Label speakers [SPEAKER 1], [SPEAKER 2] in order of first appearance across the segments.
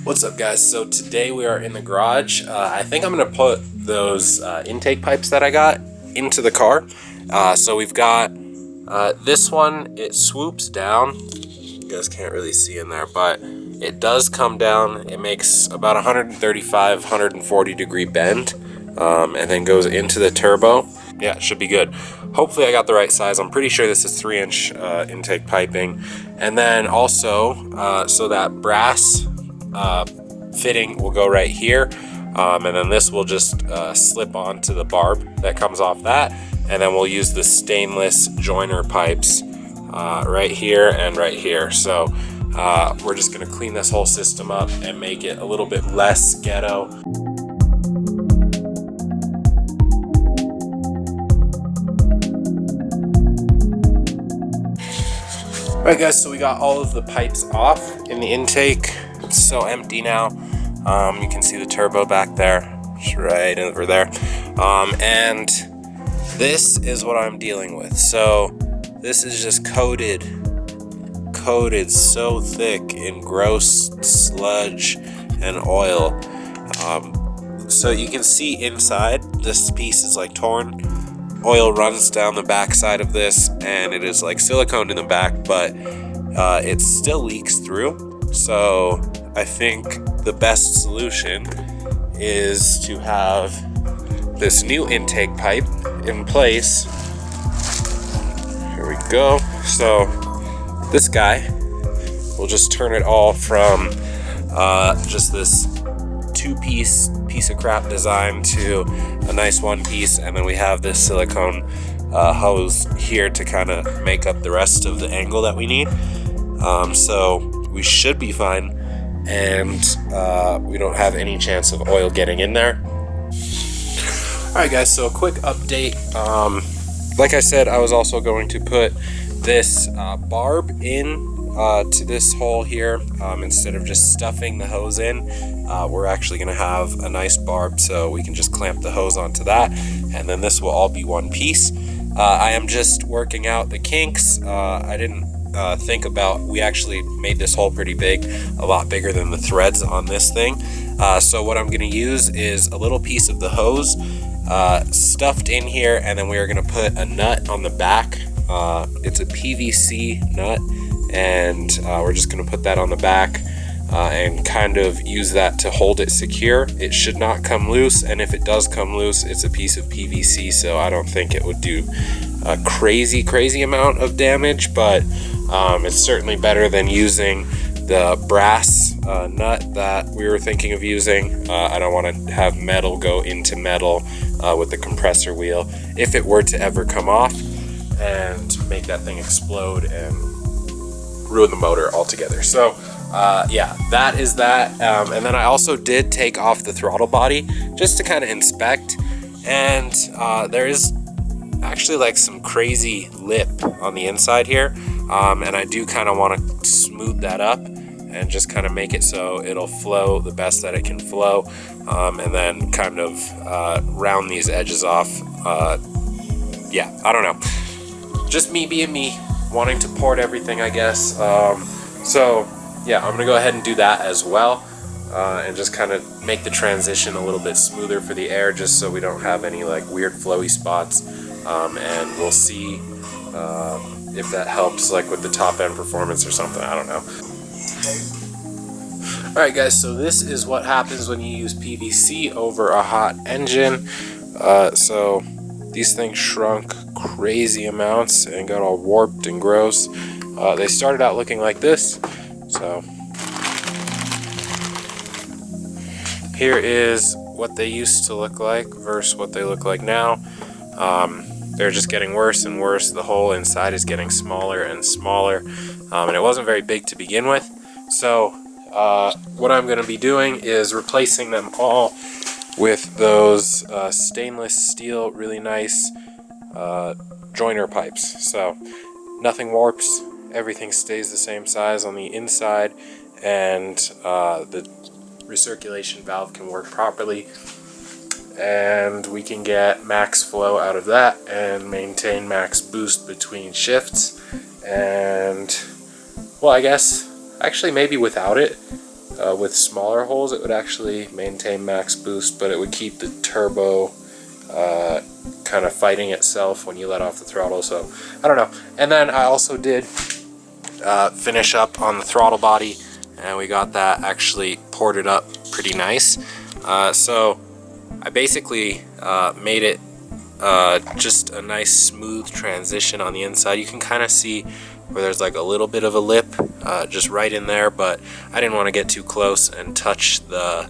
[SPEAKER 1] What's up, guys? So today we are in the garage. I think I'm gonna put those intake pipes that I got into the car. So we've got this one. It swoops down. You guys can't really see in there, but it does come down. It makes about 135, 140 degree bend, and then goes into the turbo. Yeah, it should be good. Hopefully I got the right size. I'm pretty sure this is 3-inch intake piping. And then also, so that brass fitting will go right here, and then this will just slip onto the barb that comes off that, and then we'll use the stainless joiner pipes right here and right here. So we're just going to clean this whole system up and make it a little bit less ghetto. Alright guys, so we got all of the pipes off in the intake. It's so empty now. You can see the turbo back there. It's right over there. And this is what I'm dealing with. So this is just coated so thick in gross sludge and oil. So you can see inside, this piece is like torn. Oil runs down the back side of this, and it is like silicone in the back, but it still leaks through. So I think the best solution is to have this new intake pipe in place. Here we go. So this guy will just turn it all from just this two-piece of crap design to a nice one piece, and then we have this silicone hose here to kind of make up the rest of the angle that we need. So we should be fine, and we don't have any chance of oil getting in there. Alright guys, so a quick update. Like I said, I was also going to put this barb in to this hole here, instead of just stuffing the hose in. We're actually going to have a nice barb, so we can just clamp the hose onto that, and then this will all be one piece. I am just working out the kinks. I didn't think about, we actually made this hole pretty big, a lot bigger than the threads on this thing. So what I'm going to use is a little piece of the hose stuffed in here, and then we are going to put a nut on the back. It's a PVC nut, and we're just going to put that on the back and kind of use that to hold it secure. It should not come loose, and if it does come loose, it's a piece of PVC, so I don't think it would do a crazy amount of damage, but it's certainly better than using the brass nut that we were thinking of using. I don't want to have metal go into metal with the compressor wheel if it were to ever come off and make that thing explode and ruin the motor altogether. So yeah, that is that. And then I also did take off the throttle body just to kind of inspect, and there is actually like some crazy lip on the inside here, and I do kind of want to smooth that up and just kind of make it so it'll flow the best that it can flow, and then kind of round these edges off. Yeah, I don't know, just me being me, wanting to port everything, I guess. So yeah, I'm gonna go ahead and do that as well, and just kind of make the transition a little bit smoother for the air, just so we don't have any like weird flowy spots. And we'll see if that helps, like with the top end performance or something. I don't know. Alright guys, so this is what happens when you use PVC over a hot engine. So these things shrunk crazy amounts and got all warped and gross. They started out looking like this. So here is what they used to look like versus what they look like now. They're just getting worse and worse. The hole inside is getting smaller and smaller, and it wasn't very big to begin with. So what I'm going to be doing is replacing them all with those stainless steel, really nice joiner pipes. So nothing warps, everything stays the same size on the inside, and the recirculation valve can work properly, and we can get max flow out of that and maintain max boost between shifts. And well, I guess actually maybe without it
[SPEAKER 2] with smaller holes, it would actually maintain max boost, but it would keep the turbo kind of fighting itself when you let off the throttle. So I don't know. And then I also did finish up on the throttle body, and we got that actually ported up pretty nice. So I basically made it just a nice smooth transition on the inside. You can kind of see where there's like a little bit of a lip just right in there, but I didn't want to get too close and touch the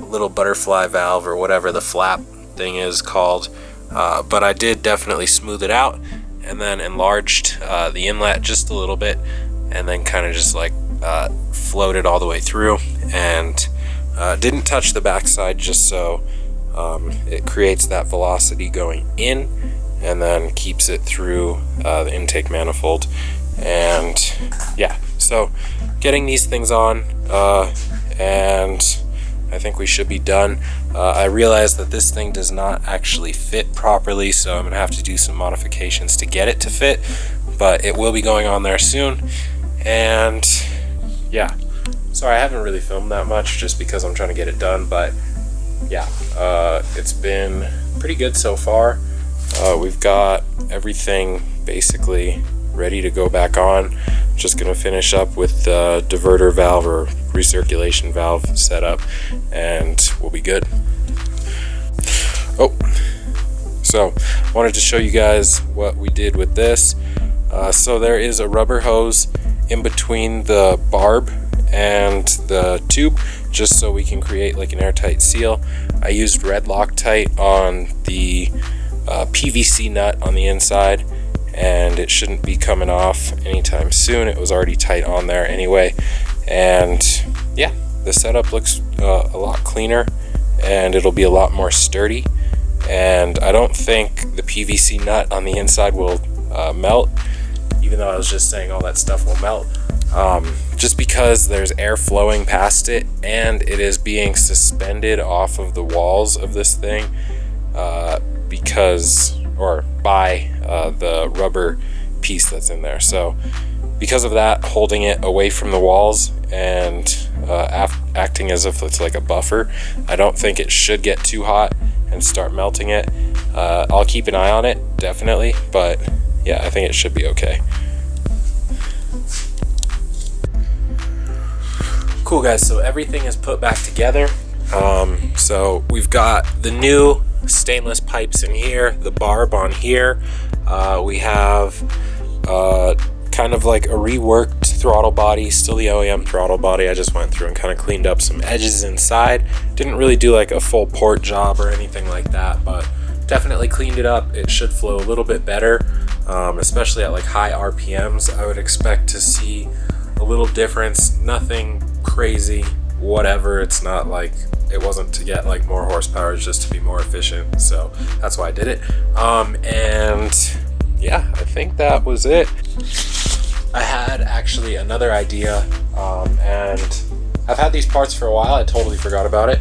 [SPEAKER 2] little butterfly valve or whatever the flap thing is called, but I did definitely smooth it out and then enlarged the inlet just a little bit, and then kind of just like floated all the way through, and didn't touch the backside just so it creates that velocity going in and then keeps it through the intake manifold. And yeah, so getting these things on, and I think we should be done. I realized that this thing does not actually fit properly, so I'm gonna have to do some modifications to get it to fit, but it will be going on there soon. And yeah, sorry I haven't really filmed that much just because I'm trying to get it done, but yeah, it's been pretty good so far. We've got everything basically ready to go back on. Just gonna finish up with the diverter valve or recirculation valve setup, and we'll be good. Oh, so wanted to show you guys what we did with this. So there is a rubber hose in between the barb and the tube, just so we can create like an airtight seal. I used red Loctite on the PVC nut on the inside, and it shouldn't be coming off anytime soon. It was already tight on there anyway. And yeah, the setup looks a lot cleaner, and it'll be a lot more sturdy. And I don't think the PVC nut on the inside will melt, even though I was just saying all that stuff will melt. Just because there's air flowing past it, and it is being suspended off of the walls of this thing by the rubber piece that's in there. So because of that, holding it away from the walls and acting as if it's like a buffer, I don't think it should get too hot and start melting it. I'll keep an eye on it, definitely, but yeah, I think it should be okay. Cool guys, so everything is put back together. So we've got the new stainless pipes in here, the barb on here. We have kind of like a reworked throttle body, still the OEM throttle body. I just went through and kind of cleaned up some edges inside. Didn't really do like a full port job or anything like that, but definitely cleaned it up. It should flow a little bit better, especially at like high RPMs. I would expect to see a little difference. Nothing crazy, whatever. It's not like, it wasn't to get like more horsepower, it's just to be more efficient, so that's why I did it. And yeah, I think that was it. I had actually another idea, and I've had these parts for a while. I totally forgot about it.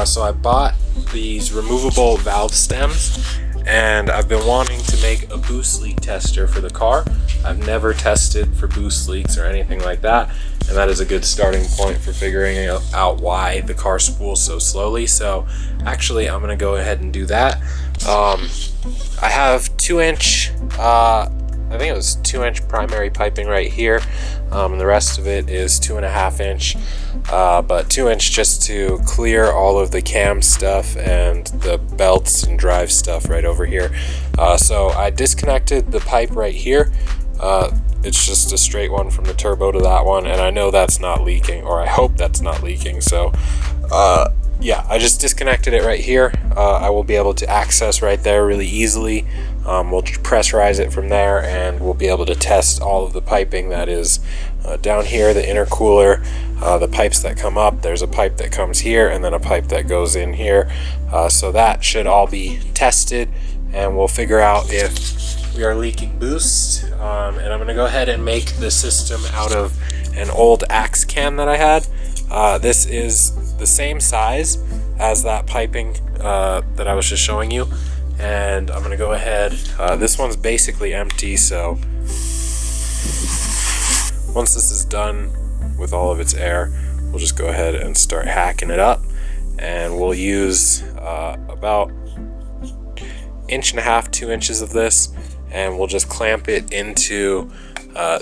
[SPEAKER 2] So I bought these removable valve stems, and I've been wanting to make a boost leak tester for the car. I've never tested for boost leaks or anything like that, and that is a good starting point for figuring out why the car spools so slowly. So actually I'm gonna go ahead and do that. I have 2-inch, I think it was 2-inch primary piping right here, and the rest of it is 2.5-inch, but 2-inch just to clear all of the cam stuff and the belts and drive stuff right over here. So I disconnected the pipe right here. It's just a straight one from the turbo to that one, and I know that's not leaking, or I hope that's not leaking. So yeah, I just disconnected it right here. I will be able to access right there really easily. We'll pressurize it from there, and we'll be able to test all of the piping that is down here, the intercooler, the pipes that come up. There's a pipe that comes here, and then a pipe that goes in here. So that should all be tested, and we'll figure out if we are leaking boost. And I'm gonna go ahead and make the system out of an old Axe can that I had. This is the same size as that piping that I was just showing you, and I'm gonna go ahead, this one's basically empty, so once this is done with all of its air, we'll we'll just go ahead and start hacking it up, and we'll use about 1.5 to 2 inches of this, and we'll just clamp it into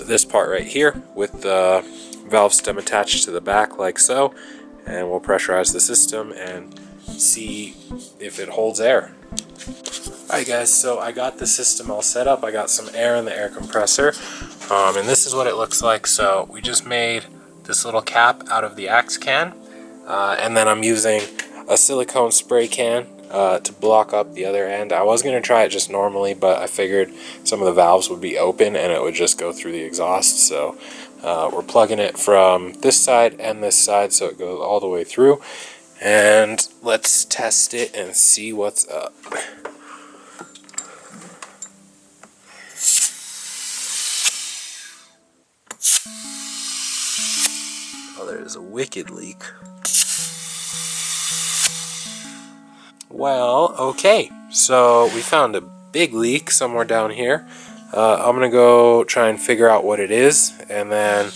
[SPEAKER 2] this part right here with the valve stem attached to the back like so, and we'll pressurize the system and see if it holds air. Alright guys, so I got the system all set up. I got some air in the air compressor, and this is what it looks like. So we just made this little cap out of the Axe can, and then I'm using a silicone spray can to block up the other end. I was going to try it just normally, but I figured some of the valves would be open and it would just go through the exhaust. So we're plugging it from this side and this side so it goes all the way through, and let's test it and see what's up. Oh, there's a wicked leak. Well, okay, so we found a big leak somewhere down here. I'm gonna go try and figure out what it is, and then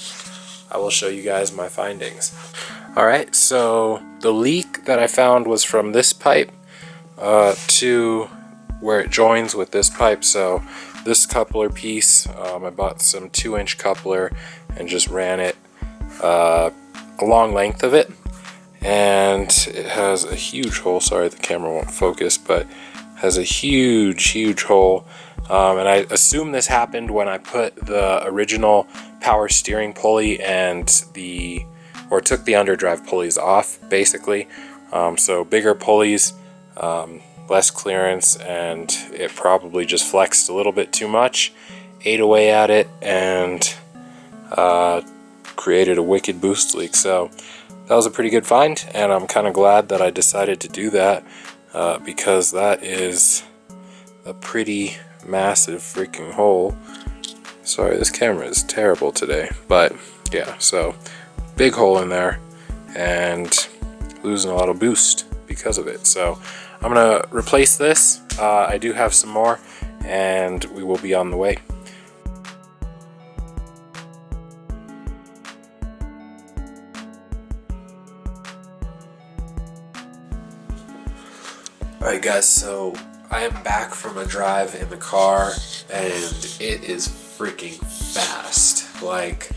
[SPEAKER 2] I will show you guys my findings. Alright, so the leak that I found was from this pipe to where it joins with this pipe. So this coupler piece, I bought some 2-inch coupler and just ran it a long length of it, and it has a huge hole. Sorry the camera won't focus, but has a huge hole, and I assume this happened when I put the original power steering pulley and took the underdrive pulleys off basically. So bigger pulleys, less clearance, and it probably just flexed a little bit too much, ate away at it, and created a wicked boost leak. So that was a pretty good find, and I'm kind of glad that I decided to do that, because that is a pretty massive freaking hole. Sorry, this camera is terrible today, but yeah, so big hole in there and losing a lot of boost because of it. So I'm gonna replace this. I do have some more, and we will be on the way. Alright guys, so I am back from a drive in the car, and it is freaking fast. Like,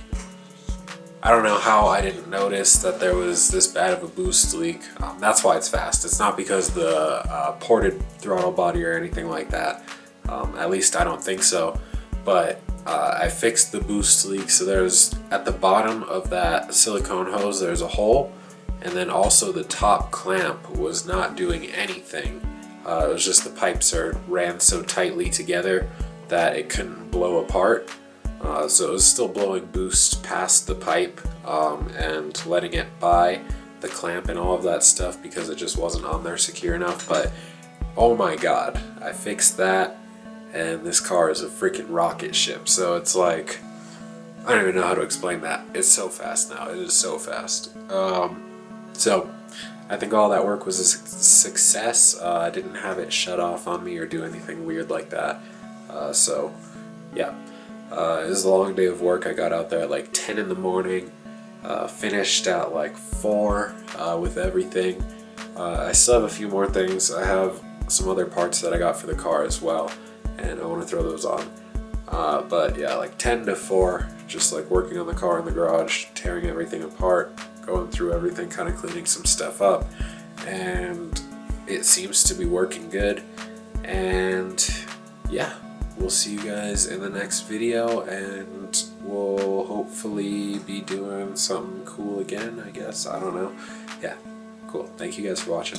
[SPEAKER 2] I don't know how I didn't notice that there was this bad of a boost leak. That's why it's fast. It's not because of the ported throttle body or anything like that. At least I don't think so. But I fixed the boost leak. So there's, at the bottom of that silicone hose, there's a hole. And then also the top clamp was not doing anything. It was just the pipes ran so tightly together that it couldn't blow apart. So it was still blowing boost past the pipe and letting it by the clamp and all of that stuff because it just wasn't on there secure enough. But oh my god, I fixed that, and this car is a freaking rocket ship. So it's like, I don't even know how to explain that. It's so fast now. It is so fast. So I think all that work was a success. I didn't have it shut off on me or do anything weird like that. So yeah, it was a long day of work. I got out there at like 10 in the morning, finished at like 4 with everything. I still have a few more things. I have some other parts that I got for the car as well, and I want to throw those on. But yeah, like 10 to 4, just like working on the car in the garage, tearing everything apart, going through everything, kind of cleaning some stuff up, and it seems to be working good. And yeah, we'll see you guys in the next video, and we'll hopefully be doing something cool again, I guess. I don't know. Yeah, cool. Thank you guys for watching.